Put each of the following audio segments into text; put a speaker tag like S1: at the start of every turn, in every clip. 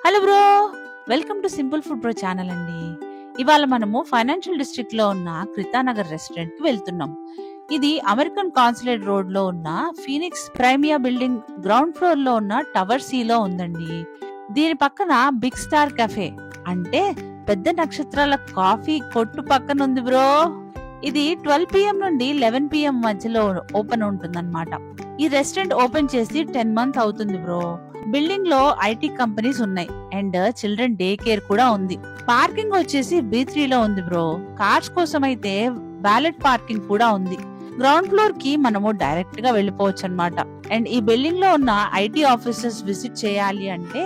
S1: Hello bro, welcome to simple food bro channel అండి. ఇవాళ మనము ఫైనాన్షియల్ డిస్ట్రిక్ట్ లో ఉన్న కృతానగర్ రెస్టారెంట్ కి వెళ్తున్నాం. ఇది అమెరికన్ కాన్సులేట్ రోడ్ లో ఉన్న ఫీనిక్స్ ప్రైమియా బిల్డింగ్ గ్రౌండ్ ఫ్లోర్ లో ఉన్న టవర్ సి లో ఉందండి. దీని పక్కన బిగ్ స్టార్ కెఫే అంటే పెద్ద నక్షత్రాల కాఫీ కొట్టు పక్కన ఉంది బ్రో. ఇది 12 PM నుండి 11 PM మధ్యలో ఓపెన్ ఉంటుందన్నమాట. ఈ రెస్టారెంట్ ఓపెన్ చేసి 10 months అవుతుంది బ్రో. బిల్డింగ్ లో ఐటీ కంపెనీస్ ఉన్నాయి అండ్ చిల్డ్రన్ డే కేర్ కూడా ఉంది. పార్కింగ్ వచ్చేసి B3 లో ఉంది బ్రో. కార్స్ కోసం అయితే వ్యాలెట్ పార్కింగ్ కూడా ఉంది. గ్రౌండ్ ఫ్లోర్ కి మనము డైరెక్ట్ గా వెళ్ళిపోవచ్చు అన్నమాట. అండ్ ఈ బిల్డింగ్ లో ఉన్న ఐటీ ఆఫీసెస్ విజిట్ చేయాలి అంటే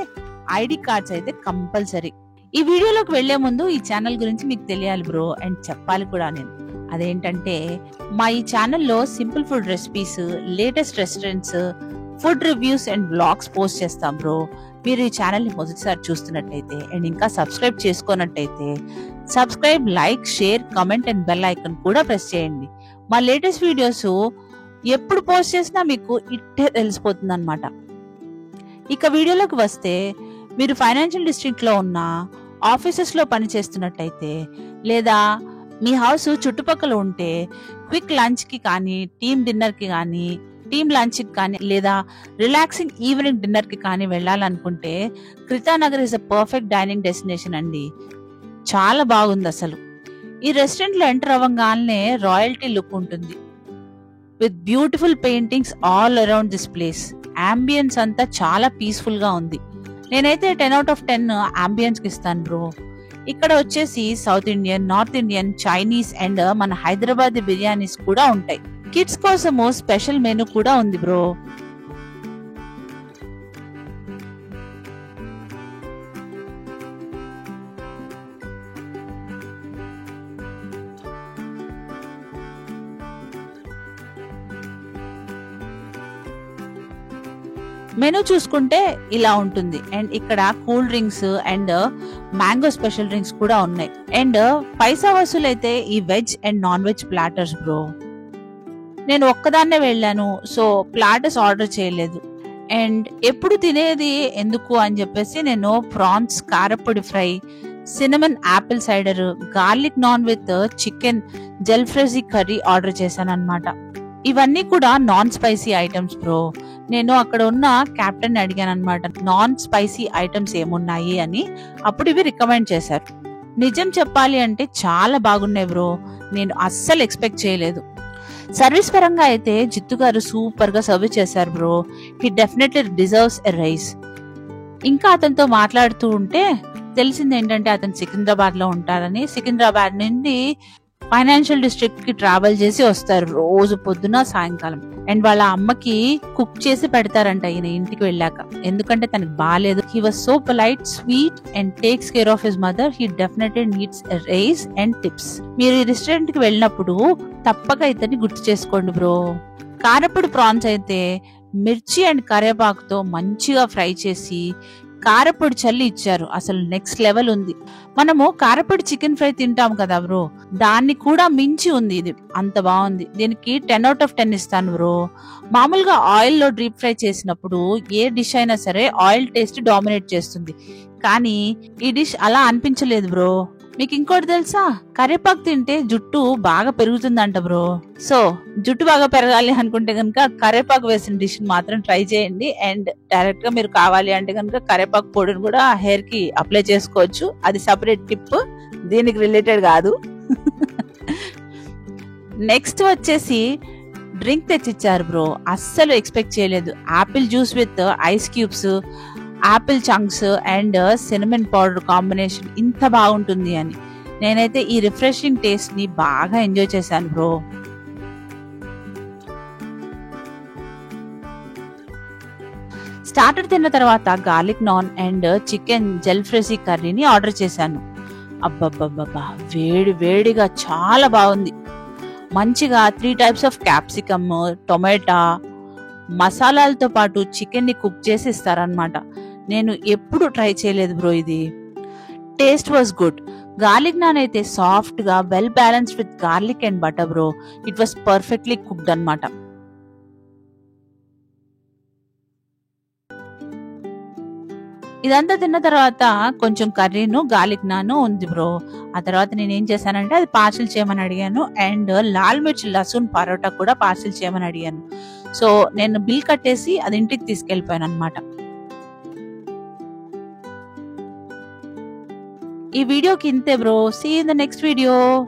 S1: ఐడి కార్డ్స్ అయితే కంపల్సరీ. ఈ వీడియోలోకి వెళ్లే ముందు ఈ ఛానల్ గురించి మీకు తెలియాలి బ్రో అండ్ చెప్పాలి కూడా నేను. అదేంటంటే మా ఈ ఛానల్లో simple food recipes, latest restaurants, food reviews and vlogs post చేస్తాం బ్రో. మీరు ఈ ఛానల్ ని మొదటిసారి చూస్తున్నట్టయితే అండ్ ఇంకా సబ్స్క్రైబ్ చేసుకున్నట్టయితే subscribe, like, share, comment and bell icon కూడా ప్రెస్ చేయండి. మా లేటెస్ట్ వీడియోస్ ఎప్పుడు పోస్ట్ చేసినా మీకు ఇట్టే తెలిసిపోతుంది అనమాట. ఇక వీడియోలోకి వస్తే, మీరు ఫైనాన్షియల్ డిస్ట్రిక్ట్ లో ఉన్న ఆఫీసెస్ లో పని చేస్తున్నట్టయితే లేదా మీ హౌస్ చుట్టుపక్కల ఉంటే క్విక్ లంచ్ కి కానీ, టీమ్ డిన్నర్ కి కానీ, టీమ్ లంచ్ కి కానీ లేదా రిలాక్సింగ్ ఈవినింగ్ డిన్నర్ కి కానీ వెళ్ళాలనుకుంటే Kritanagar is a perfect dining destination అండి. చాలా బాగుంది అసలు. ఈ రెస్టారెంట్ లో ఎంటర్ అవ్వగానే రాయల్టీ లుక్ ఉంటుంది with beautiful paintings all around this place. Ambience అంతా చాలా పీస్ఫుల్ గా ఉంది. నేనైతే 10 out of 10 అంబియన్స్ కి ఇస్తాను బ్రో. ఇక్కడ వచ్చేసి south Indian, north Indian, Chinese and మన హైదరాబాద్ బిర్యానీస్ కూడా ఉంటాయి. కిడ్స్ కోసము స్పెషల్ మెనూ కూడా ఉంది బ్రో. మెనూ చూసుకుంటే ఇలా ఉంటుంది. అండ్ ఇక్కడ cool drinks and mango special drinks కూడా ఉన్నాయి. అండ్ పైసా వసూలు అయితే ఈ veg and non veg platters bro. నేను ఒక్కదాన్నే వెళ్ళాను, సో ప్లాటర్స్ ఆర్డర్ చేయలేదు. అండ్ ఎప్పుడు తినేది ఎందుకు అని చెప్పేసి నేను ప్రాన్స్ కారపొడి fry, cinnamon apple cider, garlic naan with chicken jalfrezi curry order చేశాను అనమాట. ఇవన్నీ కూడా నాన్ స్పైసీ ఐటమ్స్ బ్రో. నేను అక్కడ ఉన్న కెప్టెన్ అడిగాను అనమాట, నాన్ స్పైసీ ఐటమ్స్ ఏమున్నాయి అని. అప్పుడు ఇవి రికమెండ్ చేశారు. నిజం చెప్పాలి అంటే చాలా బాగున్నాయి బ్రో. నేను అస్సలు ఎక్స్పెక్ట్ చేయలేదు. సర్వీస్ పరంగా అయితే జిత్తు గారు సూపర్ గా సర్వీస్ చేశారు bro. He definitely deserves a rice. ఇంకా అతనితో మాట్లాడుతూ ఉంటే తెలిసింది ఏంటంటే అతను సికింద్రాబాద్ లో ఉంటారని. సికింద్రాబాద్ నుండి ఫైనాన్షియల్ డిస్ట్రిక్ట్ కి ట్రావెల్ చేసి వస్తారు రోజు పొద్దున సాయంకాలం. అండ్ వాళ్ళ అమ్మకి కుక్ చేసి పెడతారంట ఈయన ఇంటికి వెళ్ళాక, ఎందుకంటే తనకి బాగాలేదు. He was so polite, sweet and takes care of his mother. He definitely needs a rice and tips. మీరు ఈ రెస్టారెంట్ కి వెళ్ళినప్పుడు తప్పక ఇతన్ని గుర్తు చేసుకోండి బ్రో. కారపొడి ప్రాన్స్ అయితే మిర్చి అండ్ కరివేపాకుతో మంచిగా ఫ్రై చేసి కారపొడి చల్లి ఇచ్చారు. అసలు నెక్స్ట్ లెవెల్ ఉంది. మనము కారపొడి చికెన్ ఫ్రై తింటాం కదా బ్రో, దాన్ని కూడా మించి ఉంది ఇది. అంత బాగుంది. దీనికి 10 out of 10 ఇస్తాను బ్రో. మామూలుగా ఆయిల్ లో డీప్ ఫ్రై చేసినప్పుడు ఏ డిష్ అయినా సరే ఆయిల్ టేస్ట్ డామినేట్ చేస్తుంది, కానీ ఈ డిష్ అలా అనిపించలేదు బ్రో. మీకు ఇంకోటి తెలుసా, కరివేపాకు తింటే జుట్టు బాగా పెరుగుతుందంట బ్రో. సో జుట్టు బాగా పెరగాలి అనుకుంటే కనుక కరివేపాకు వేసిన డిష్ మాత్రం ట్రై చేయండి. అండ్ డైరెక్ట్ గా మీరు కావాలి అంటే కనుక కరివేపాకు పొడిని కూడా హెయిర్ కి అప్లై చేసుకోవచ్చు. అది సపరేట్ టిప్, దీనికి రిలేటెడ్ కాదు. నెక్స్ట్ వచ్చేసి డ్రింక్ తెచ్చిచ్చారు బ్రో. అస్సలు ఎక్స్పెక్ట్ చేయలేదు. Apple juice with ice cubes, apple chunks and cinnamon powder combination ఇంత బాగుంటుంది అని. నేనైతే ఈ రిఫ్రెషింగ్ టేస్ట్ ని బాగా ఎంజాయ్ చేశాను బ్రో. స్టార్టర్ తిన్న తర్వాత గార్లిక్ నాన్ అండ్ చికెన్ జెల్ఫ్రెజీ కర్రీని ఆర్డర్ చేశాను. అబ్బబ్బబ్బబ్బా, వేడి వేడిగా చాలా బాగుంది. మంచిగా 3 types ఆఫ్ క్యాప్సికమ్, టొమాటో మసాలాలతో పాటు చికెన్ ని కుక్ చేసి ఇస్తారనమాట. నేను ఎప్పుడు ట్రై చేయలేదు బ్రో ఇది. Taste was good. Garlic non అయితే సాఫ్ట్ గా well balanced with garlic and butter bro. It was perfectly cooked అనమాట. ఇదంతా తిన్న తర్వాత కొంచెం కర్రీను గార్లిక్ నాన్ ఉంది బ్రో. ఆ తర్వాత నేనేం చేశానంటే అది పార్సిల్ చేయమని అడిగాను. అండ్ లాల్ మిర్చి లసూన్ పరోటా కూడా పార్సిల్ చేయమని అడిగాను. సో నేను బిల్ కట్టేసి అది ఇంటికి తీసుకెళ్ళిపోయాను అనమాట. ఈ వీడియోకి ఇంతే bro. See in the next video.